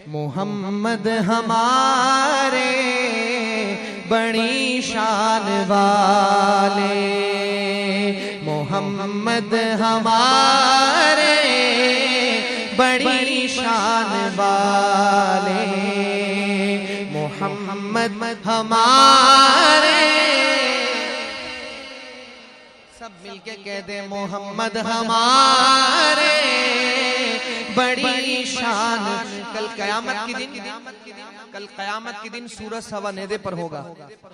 मोहम्मद हमारे बड़ी शान वाले, मोहम्मद हमारे बड़ी शान वाले, मोहम्मद हमारे। सब मिलके कहते मोहम्मद हमारे बड़ी शान। कल कयामत के दिन सूरज सवा नेदे पर होगा।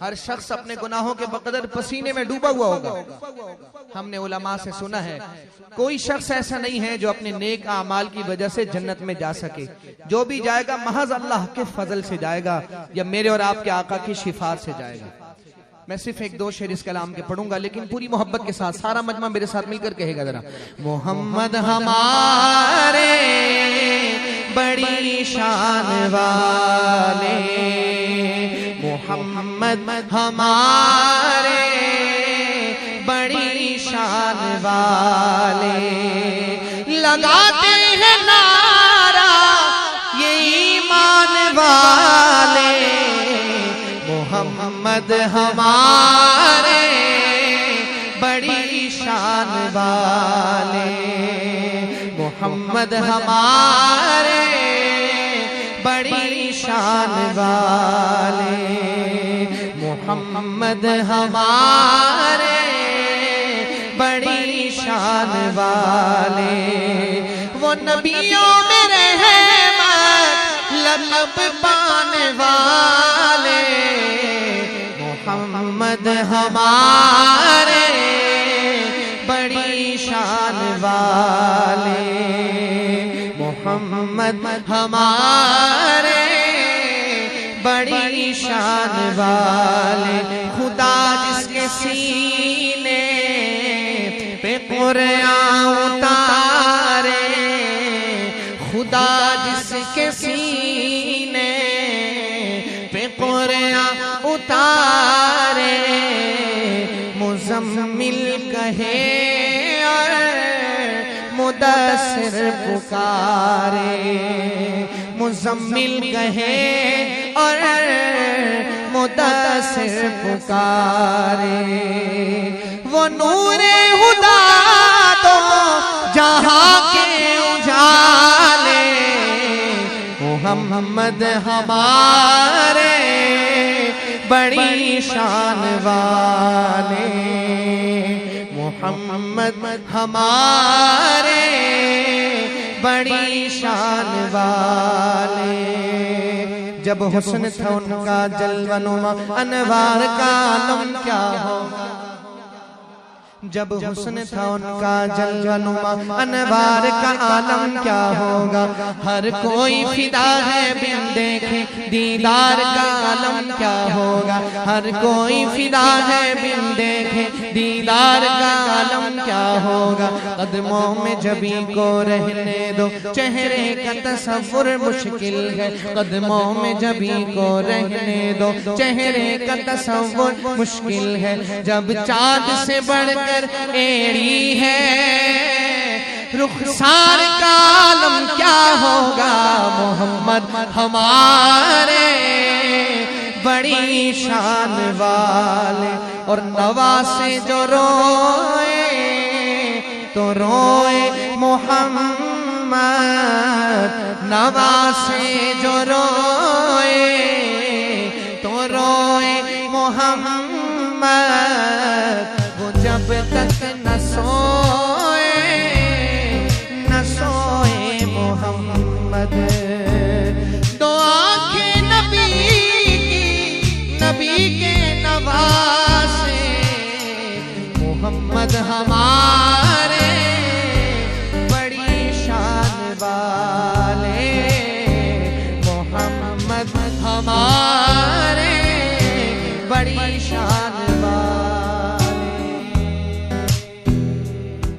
हर शख्स अपने गुनाहों के बकदर पसीने में डूबा हुआ होगा। हमने उलमा से सुना है कोई शख्स ऐसा नहीं है जो अपने नेक आमाल की वजह से जन्नत में जा सके। जो भी जाएगा महज अल्लाह के फजल से जाएगा या मेरे और आपके आका की शिफात से जाएगा। मैं सिर्फ एक दो शेर इस कलाम के पढ़ूंगा, लेकिन पूरी मोहब्बत के साथ सारा मजमा मेरे साथ मिलकर कहेगा जरा। मोहम्मद हमारे बड़ी शान वाले, मोहम्मद हमारे बड़ी शान वाले, लगाते हैं नारा ये ईमान वाले, मोहम्मद हमारे बड़ी शान वाले, मोहम्मद हमारे बड़ी शान वाले, मोहम्मद हमारे बड़ी शान वाले। वो नबियों में रहमत लक़ब पाने वाले, मोहम्मद हमारे बड़ी शान वाले, मोहम्मद हमारे बड़ी शान वाले। खुदा जिसके सीने पे कुरान उतारे, खुदा जिसके सीने पे कुरान उतारे, मुज़म्मिल कहे और मुदस्सिर पुकारे, मुज़म्मिल कहे और मुदस्सिर पुकारे। वो नूरे हुदा तो जहां के उजाले, मोहम्मद हमारे बड़ी शान वाले, मोहम्मद हमारे बड़ी शान वाले। जब हुस्न था उनका जलवनुमा अनवार का आलम क्या होगा, जब हुस्न था उनका जलवनुमा अनवार का आलम क्या होगा। हर कोई फिदा है बिन देखे दीदार का आलम क्या होगा, हर कोई फिदा है बिन देखे दीदार का आलम क्या होगा। कदमों में जबी को रहने दो चेहरे का तसव्वुर मुश्किल है, कदमों में जबी को रहने दो चेहरे का तसव्वुर मुश्किल है। जब चाँद से बढ़कर एड़ी है रुखसार का आलम क्या होगा। मोहम्मद हमारे बड़ी शान वाले, और नवा से जो रोए तो रोए मोहम्मद, नवा से जो रोए तो रोए मोहम्मद। वो जब तक न सोए मोहम्मद। दो आँखें नबी के नवासे, मोहम्मद हमारे